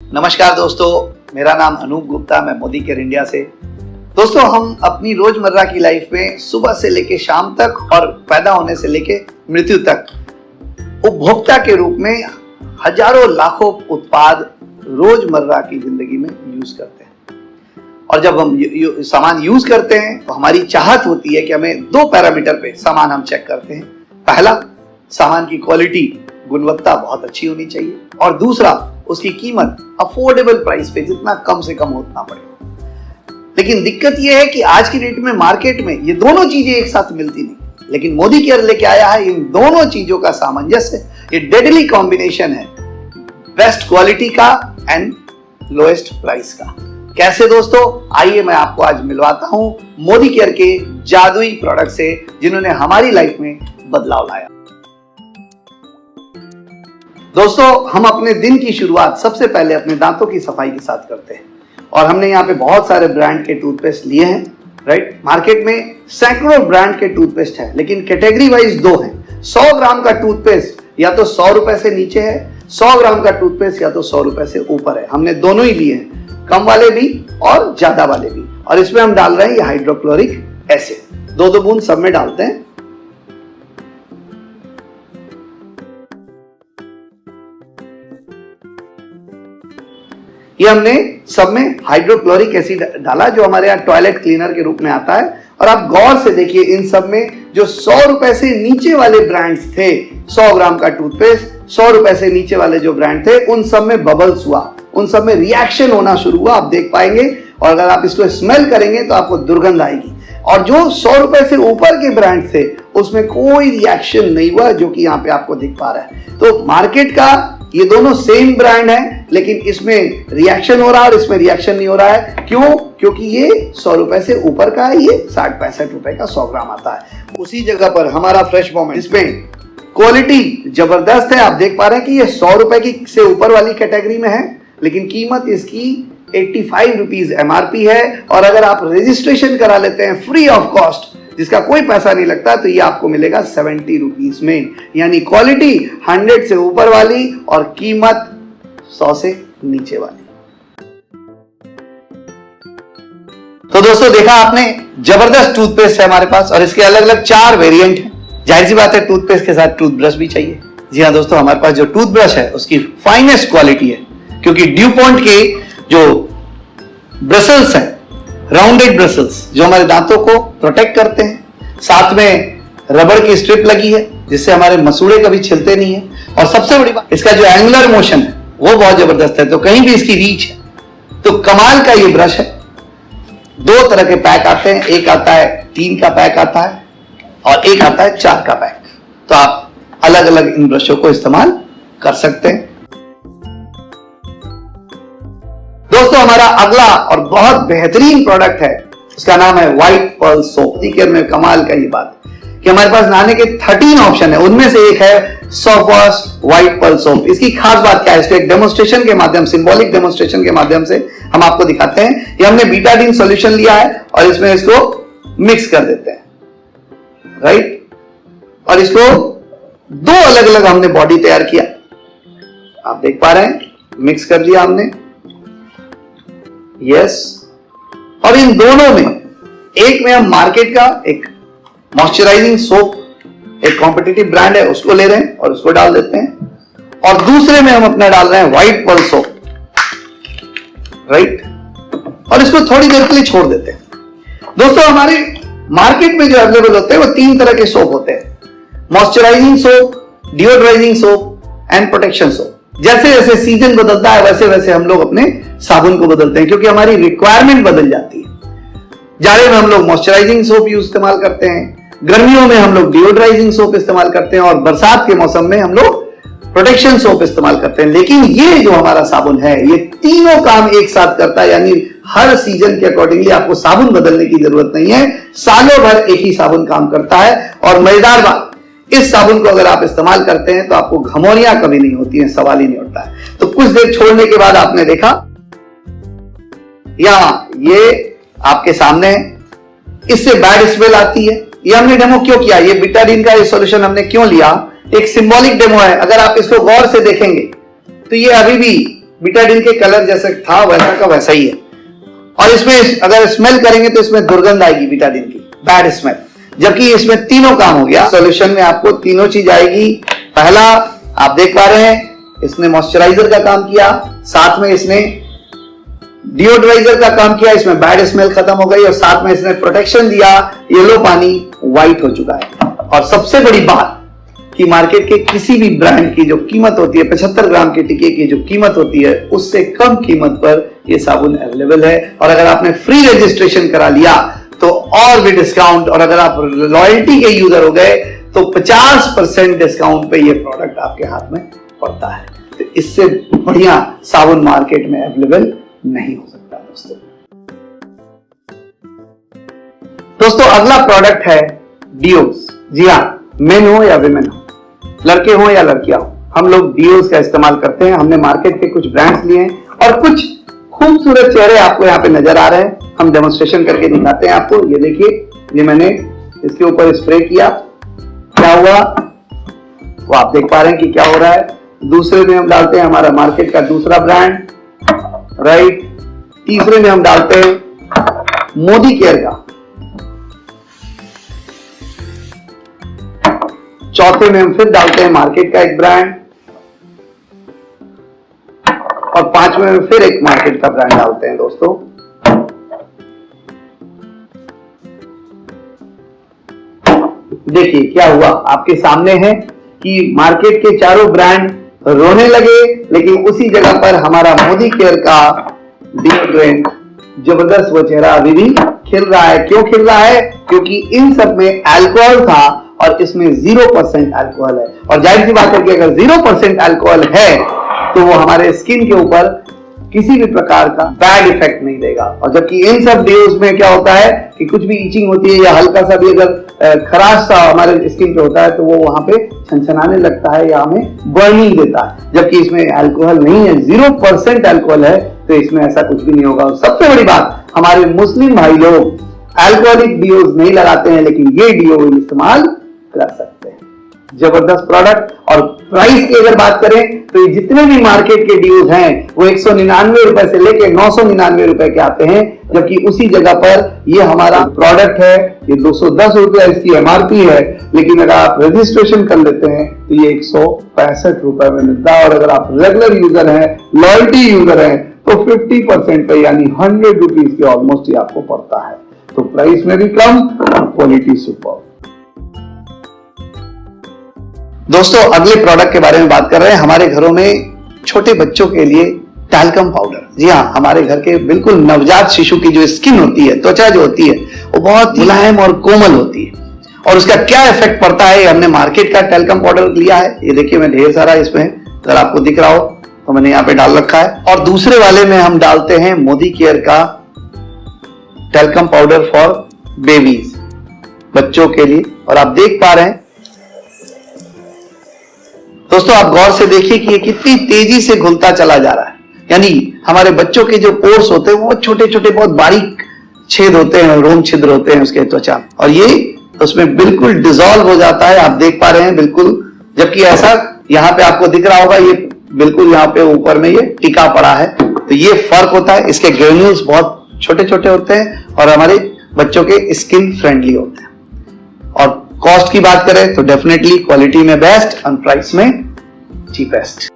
नमस्कार दोस्तों, मेरा नाम अनूप गुप्ता, मैं मोदी केयर इंडिया से। दोस्तों, हम अपनी रोजमर्रा की लाइफ में सुबह से लेके शाम तक और पैदा होने से लेके मृत्यु तक उपभोक्ता के रूप में हजारों लाखों उत्पाद रोजमर्रा की जिंदगी में यूज करते हैं। और जब हम सामान यूज करते हैं तो हमारी चाहत होती है कि हमें दो पैरामीटर पे सामान हम चेक करते हैं। पहला, सामान की क्वालिटी, गुणवत्ता बहुत अच्छी होनी चाहिए, और दूसरा, उसकी कीमत अफोर्डेबल प्राइस पे जितना कम से कम उतना पड़ेगा। लेकिन दिक्कत यह है कि आज की डेट में मार्केट में ये दोनों चीजें एक साथ मिलती नहीं, लेकिन मोदी केयर लेके आया है इन दोनों चीजों का सामंजस्य। ये डेडली कॉम्बिनेशन है बेस्ट क्वालिटी का एंड लोएस्ट प्राइस का। कैसे दोस्तों? आइए मैं आपको आज मिलवाता हूं मोदी केयर के जादुई प्रोडक्ट से, जिन्होंने हमारी लाइफ में बदलाव लाया। दोस्तों, हम अपने दिन की शुरुआत सबसे पहले अपने दांतों की सफाई के साथ करते हैं, और हमने यहाँ पे बहुत सारे ब्रांड के टूथपेस्ट लिए हैं। राइट, मार्केट में सैकड़ों ब्रांड के टूथपेस्ट हैं, लेकिन कैटेगरी वाइज दो हैं। 100 ग्राम का टूथपेस्ट या तो 100 रुपए से नीचे है, 100 ग्राम का टूथपेस्ट या तो 100 रुपए से ऊपर है। हमने दोनों ही लिए हैं, कम वाले भी और ज्यादा वाले भी। और इसमें हम डाल रहे हैं ये हाइड्रोक्लोरिक एसिड, 2-2 बूंद सब में डालते हैं। ये हमने सब में हाइड्रोक्लोरिक एसिड डाला, जो हमारे यहाँ टॉयलेट क्लीनर के रूप में आता है। और आप गौर से देखिए, इन सब में जो 100 रुपए से नीचे वाले ब्रांड्स थे, 100 ग्राम का टूथपेस्ट, 100 रुपए से नीचे वाले जो ब्रांड थे, उन सब में बबल्स हुआ, उन सब में रिएक्शन होना शुरू हुआ, आप देख पाएंगे। और अगर आप इसको स्मेल करेंगे तो आपको दुर्गंध आएगी। और जो 100 रुपए से ऊपर के ब्रांड थे, उसमें कोई रिएक्शन नहीं हुआ, जो कि यहाँ पे आपको दिख पा रहा है। तो मार्केट का ये दोनों सेम ब्रांड है, लेकिन इसमें रिएक्शन हो रहा है और इसमें रिएक्शन नहीं हो रहा है। क्यों? क्योंकि ये 100 रुपए से ऊपर का है, ये 60-65 रुपए का 100 ग्राम आता है। उसी जगह पर हमारा फ्रेश मोमेंट, इसमें क्वालिटी जबरदस्त है। आप देख पा रहे हैं कि ये 100 रुपए की से ऊपर वाली कैटेगरी में है, लेकिन कीमत इसकी 85 रुपीज MRP है। और अगर आप रजिस्ट्रेशन करा लेते हैं फ्री ऑफ कॉस्ट, जिसका कोई पैसा नहीं लगता, तो ये आपको मिलेगा 70 रुपीज में। यानी क्वालिटी 100 से ऊपर वाली और कीमत 100 से नीचे वाली। तो दोस्तों, देखा आपने, जबरदस्त टूथपेस्ट है हमारे पास, और इसके अलग अलग 4 वेरिएंट हैं। जाहिर सी बात है, टूथपेस्ट के साथ टूथब्रश भी चाहिए। जी हाँ दोस्तों, हमारे पास जो टूथब्रश है उसकी फाइनेस्ट क्वालिटी है, क्योंकि ड्यूपॉन्ट के जो ब्रसल्स हैं, राउंडेड ब्रसल्स, जो हमारे दांतों को प्रोटेक्ट करते हैं। साथ में रबड़ की स्ट्रिप लगी है, जिससे हमारे मसूड़े कभी छिलते नहीं है। और सबसे बड़ी बात, इसका जो एंगुलर मोशन है वो बहुत जबरदस्त है, तो कहीं भी इसकी रीच है। तो कमाल का ये ब्रश है। 2 तरह के पैक आते हैं, एक आता है 3 का पैक आता है, और एक आता है 4 का पैक। तो आप अलग अलग इन ब्रशों को इस्तेमाल कर सकते हैं। दोस्तों, हमारा अगला और बहुत बेहतरीन प्रोडक्ट है, उसका नाम है व्हाइट पर्ल सोप। केयर में कमाल का ये बात कि हमारे पास नहाने के 13 ऑप्शन है, उनमें से एक है soft wash white pearl soap. इसकी खास बात क्या है? इसको एक डेमोन्स्ट्रेशन के माध्यम, सिंबॉलिक डेमोन्स्ट्रेशन के माध्यम से हम आपको दिखाते हैं। ये हमने बीटाडीन सॉल्यूशन लिया है और इसमें इसको मिक्स कर देते हैं। राइट, और इसको 2 अलग अलग हमने बॉडी तैयार किया, आप देख पा रहे हैं। मिक्स कर लिया हमने, यस। और इन दोनों में, एक में हम मार्केट का एक मॉइस्चराइजिंग सोप, एक कॉम्पिटिटिव ब्रांड है, उसको ले रहे हैं और उसको डाल देते हैं। और दूसरे में हम अपना डाल रहे हैं व्हाइट पर्ल सोप। राइट, और इसको थोड़ी देर के लिए छोड़ देते हैं। दोस्तों, हमारे मार्केट में जो अवेलेबल होते हैं वो 3 तरह के सोप होते हैं: moisturising soap, deodorising soap and protection soap. जैसे जैसे सीजन बदलता है, वैसे वैसे हम लोग अपने साबुन को बदलते हैं, क्योंकि हमारी रिक्वायरमेंट बदल जाती है। जाड़े में हम लोग मॉइस्चराइजिंग सोप इस्तेमाल करते हैं, गर्मियों में हम लोग डिओड्राइजिंग सोप इस्तेमाल करते हैं, और बरसात के मौसम में हम लोग प्रोटेक्शन सोप इस्तेमाल करते हैं। लेकिन ये जो हमारा साबुन है, ये तीनों काम एक साथ करता है। यानी हर सीजन के अकॉर्डिंगली आपको साबुन बदलने की जरूरत नहीं है, सालों भर एक ही साबुन काम करता है। और मजेदार बात, इस साबुन को अगर आप इस्तेमाल करते हैं तो आपको घमौरियां कभी नहीं होती हैं, सवाल ही नहीं उठता है। तो कुछ देर छोड़ने के बाद आपने देखा, यहां ये आपके सामने है, इससे बैड स्मेल आती है। ये हमने डेमो क्यों किया? ये बीटाडीन का ये सॉल्यूशन हमने क्यों लिया? एक सिंबॉलिक डेमो है। अगर आप इसको गौर से देखेंगे तो ये अभी भी बीटाडिन के कलर जैसे था वैसा का वैसा ही है। और इसमें अगर स्मेल करेंगे तो इसमें दुर्गंध आएगी बीटाडिन की, बैड स्मेल। जबकि इसमें तीनों काम हो गया। सॉल्यूशन में आपको तीनों चीज आएगी। पहला आप देख पा रहे हैं, इसने मॉइस्चराइजर का काम किया, साथ में इसने डिओड्राइजर का काम किया, इसमें बैड स्मेल खत्म हो गई, और साथ में इसने प्रोटेक्शन दिया, येलो पानी व्हाइट हो चुका है। और सबसे बड़ी बात कि मार्केट के किसी भी ब्रांड की जो कीमत होती है 75 ग्राम के टिके की जो कीमत होती है उससे कम कीमत पर यह साबुन अवेलेबल है। और अगर आपने फ्री रजिस्ट्रेशन करा लिया तो और भी डिस्काउंट, और अगर आप लॉयल्टी के यूजर हो गए तो 50% डिस्काउंट पे ये प्रोडक्ट आपके हाथ में पड़ता है। तो इससे बढ़िया साबुन मार्केट में अवेलेबल नहीं हो सकता दोस्तों। अगला प्रोडक्ट है डिओस। जी हाँ, मेन हो या विमेन हो, लड़के हो या लड़कियां हो, हम लोग डिओस का इस्तेमाल करते हैं। हमने मार्केट के कुछ ब्रांड्स लिए हैं और कुछ खूबसूरत चेहरे आपको यहाँ पे नजर आ रहे हैं। हम डेमोन्स्ट्रेशन करके दिखाते हैं आपको। ये देखिए, ये मैंने इसके ऊपर स्प्रे किया, क्या हुआ वो आप देख पा रहे हैं कि क्या हो रहा है। दूसरे में हम डालते हैं हमारा मार्केट का दूसरा ब्रांड, राइट। तीसरे में हम डालते हैं मोदी केयर का, चौथे में हम फिर डालते हैं मार्केट का एक ब्रांड, और पांचवें में फिर एक मार्केट का ब्रांड डालते हैं दोस्तों। देखिए क्या हुआ, आपके सामने है कि मार्केट के चारों ब्रांड रोने लगे, लेकिन उसी जगह पर हमारा मोदी केयर का डिओड्रेंट जबरदस्त वो चेहरा अभी भी खिल रहा है। क्यों खिल रहा है? क्योंकि इन सब में अल्कोहल था और इसमें 0% अल्कोहल है। और जाहिर सी बात है कि अगर 0% अल्कोहल है तो वो हमारे स्किन के ऊपर किसी भी प्रकार का बैड इफेक्ट नहीं देगा। और जबकि इन सब डिओस में क्या होता है कि कुछ भी ईचिंग होती है या हल्का सा भी अगर खराश सा हमारे स्किन पे होता है तो वो वहां पे छनछनाने लगता है या हमें बर्निंग देता है। जबकि इसमें अल्कोहल नहीं है, 0% अल्कोहल है, तो इसमें ऐसा कुछ भी नहीं होगा। और सबसे बड़ी बात, हमारे मुस्लिम भाई लोग अल्कोहलिक डिओस नहीं लगाते हैं, लेकिन ये डिओ इस्तेमाल कर सकते हैं। जबरदस्त प्रोडक्ट। और प्राइस की अगर बात करें तो ये जितने भी मार्केट के डिओस हैं वो 199 रुपए से लेके 999 रुपए के आते हैं, जबकि उसी जगह पर ये हमारा प्रोडक्ट है, ये 210 रुपए इसकी एमआरपी है, लेकिन अगर आप रजिस्ट्रेशन कर लेते हैं तो ये 165 रुपए में मिलता है। और अगर आप रेगुलर यूजर हैं, लॉयल्टी यूजर हैं, तो 50% पे यानी 100 रुपीज के ऑलमोस्ट ये आपको पड़ता है। तो प्राइस में भी कम और क्वालिटी सुपर। दोस्तों अगले प्रोडक्ट के बारे में बात कर रहे हैं। हमारे घरों में छोटे बच्चों के लिए टैल्कम पाउडर। जी हाँ, हमारे घर के बिल्कुल नवजात शिशु की जो स्किन होती है, त्वचा जो होती है, वो बहुत मुलायम और कोमल होती है। और उसका क्या इफेक्ट पड़ता है, हमने मार्केट का टैल्कम पाउडर लिया है। ये देखिए मैं ढेर सारा इसमें, अगर आपको दिख रहा हो तो मैंने यहाँ पे डाल रखा है। और दूसरे वाले में हम डालते हैं मोदी केयर का टैल्कम पाउडर फॉर बेबीज, बच्चों के लिए। और आप देख पा रहे हैं दोस्तों, आप गौर से देखिए कि ये कितनी तेजी से घुलता चला जा रहा है। यानी हमारे बच्चों के जो पोर्स होते हैं वो छोटे छोटे बहुत बारीक छेद होते हैं, रोम छिद्र होते हैं उसके त्वचा, और ये उसमें बिल्कुल डिसॉल्व हो जाता है। आप देख पा रहे हैं बिल्कुल, जबकि ऐसा यहाँ पे आपको दिख रहा होगा, ये बिल्कुल यहाँ पे ऊपर में ये टिका पड़ा है। तो ये फर्क होता है, इसके ग्रेन्यूल्स बहुत छोटे छोटे होते हैं और हमारे बच्चों के स्किन फ्रेंडली होते हैं। और कॉस्ट की बात करें तो डेफिनेटली क्वालिटी में बेस्ट और प्राइस में चीपेस्ट।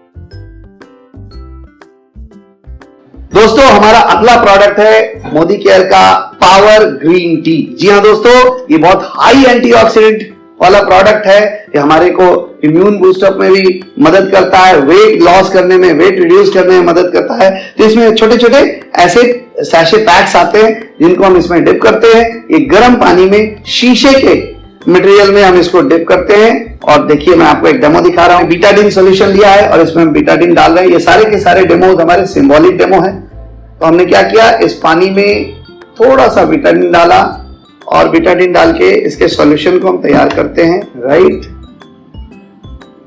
दोस्तों हमारा अगला प्रोडक्ट है मोदी केयर का पावर ग्रीन टी। जी हाँ दोस्तों, ये बहुत हाई एंटीऑक्सीडेंट वाला प्रोडक्ट है। ये हमारे को इम्यून बूस्टअप में भी मदद करता है, वेट लॉस करने में, वेट रिड्यूस करने में मदद करता है। तो इसमें छोटे छोटे ऐसे सैशे पैक्स आते हैं जिनको हम इसमें डिप करते हैं। ये गर्म पानी में शीशे के मटेरियल में हम इसको डिप करते हैं। और देखिए मैं आपको एक डेमो दिखा रहा हूं। बीटाडिन सॉल्यूशन लिया है और इसमें हम बीटाडिन डाल रहे हैं। ये सारे के सारे डेमोज हमारे सिंबॉलिक डेमो है। तो हमने क्या किया, इस पानी में थोड़ा सा बीटाडिन डाला और बीटाडिन डाल के इसके सॉल्यूशन को हम तैयार करते हैं, राइट।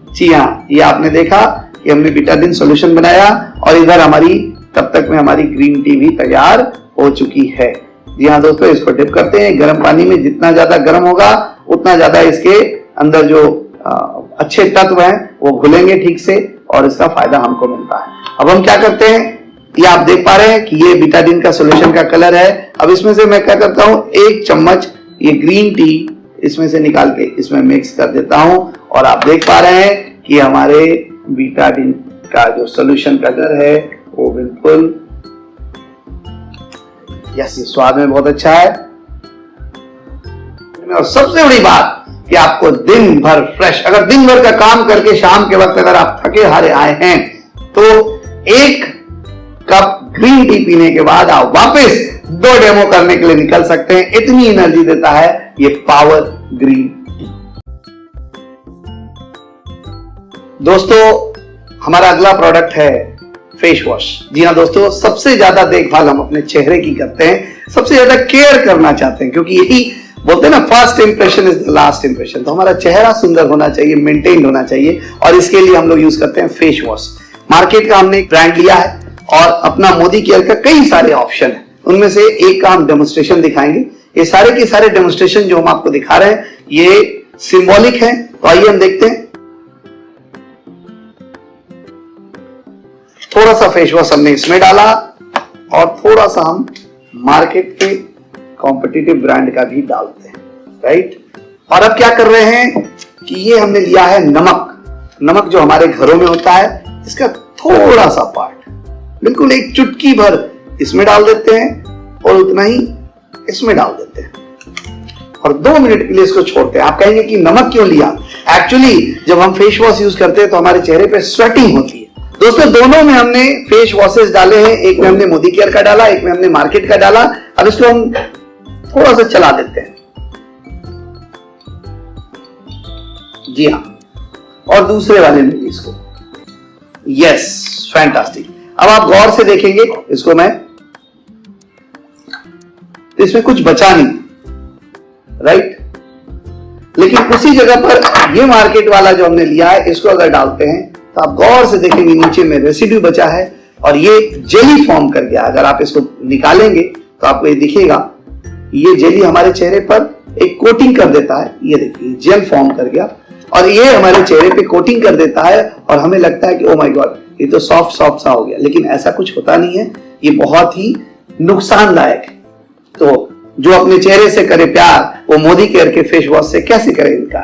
जी हाँ, ये आपने देखा कि हमने बीटाडिन सॉल्यूशन बनाया और इधर हमारी तब तक में हमारी ग्रीन टी भी तैयार हो चुकी है। जी हाँ दोस्तों, इसको डिप करते हैं गर्म पानी में। जितना ज्यादा गर्म होगा उतना ज्यादा इसके अंदर जो अच्छे तत्व हैं वो घुलेंगे ठीक से और इसका फायदा हमको मिलता है। अब हम क्या करते हैं, ये आप देख पा रहे हैं कि ये बीटाडीन का सॉल्यूशन का कलर है। अब इसमें से मैं क्या करता हूं, 1 चम्मच ये ग्रीन टी इसमें से निकाल के इसमें मिक्स कर देता हूं और आप देख पा रहे हैं कि हमारे बीटाडीन का जो सॉल्यूशन कलर है वो बिल्कुल यस, स्वाद में बहुत अच्छा है। और सबसे बड़ी बात कि आपको दिन भर फ्रेश, अगर दिन भर का काम करके शाम के वक्त अगर आप थके हारे आए हैं तो 1 कप ग्रीन टी पीने के बाद आप वापस 2 डेमो करने के लिए निकल सकते हैं। इतनी एनर्जी देता है ये पावर ग्रीन टी। दोस्तों, हमारा अगला प्रोडक्ट है फेस वॉश। जी हाँ दोस्तों, सबसे ज्यादा देखभाल हम अपने चेहरे की करते हैं, सबसे ज्यादा केयर करना चाहते हैं, क्योंकि यही बोलते हैं ना, first impression is the last impression. तो हमारा चेहरा सुंदर होना चाहिए, मेंटेन होना चाहिए, और इसके लिए हम लोग यूज करते हैं फेस वॉश। मार्केट का हमने एक ब्रांड लिया है और अपना मोदी केयर का कई सारे ऑप्शन है, उनमें से एक का हम डेमोन्स्ट्रेशन दिखाएंगे। ये सारे के सारे डेमोन्स्ट्रेशन जो हम आपको दिखा रहे हैं ये सिंबॉलिक है, तो आइए हम देखते हैं। थोड़ा सा फेस वॉश हमने इसमें डाला और थोड़ा सा हम मार्केट के कॉम्पिटिटिव ब्रांड का भी डालते हैं, राइट। और अब क्या कर रहे हैं कि ये हमने लिया है नमक जो हमारे घरों में होता है, इसका थोड़ा सा पार्ट बिल्कुल 1 चुटकी भर इसमें डाल देते हैं और उतना ही इसमें डाल देते हैं और 2 मिनट के लिए इसको छोड़ते हैं। आप कहेंगे कि नमक क्यों लिया? एक्चुअली जब हम फेस वॉश यूज करते हैं तो हमारे चेहरे पे स्वेटिंग होती है। दोस्तों, दोनों में हमने फेस वॉशेस डाले हैं, एक में हमने मोदी केयर का डाला, एक में हमने मार्केट का डाला। अब इसको हम थोड़ा सा चला देते हैं, जी हाँ, और दूसरे वाले में भी इसको, यस, फैंटास्टिक। अब आप गौर से देखेंगे इसको मैं, तो इसमें कुछ बचा नहीं, राइट। लेकिन उसी जगह पर ये मार्केट वाला जो हमने लिया है, इसको अगर डालते हैं तो आप गौर से देखेंगे नीचे में रेसिड्यू बचा है और ये जेली फॉर्म कर गया। अगर आप इसको निकालेंगे तो आपको ये दिखेगा, ये जेली हमारे चेहरे पर एक कोटिंग कर देता है। ये देखिए जेल फॉर्म कर गया और ये हमारे चेहरे पे कोटिंग कर देता है और हमें लगता है कि ओ माय गॉड, ये तो सॉफ्ट सा हो गया, लेकिन ऐसा कुछ होता नहीं है। ये बहुत ही नुकसानदायक है। तो जो अपने चेहरे से करे प्यार, वो मोदी केयर के फेस वॉश से कैसे करे इनकार।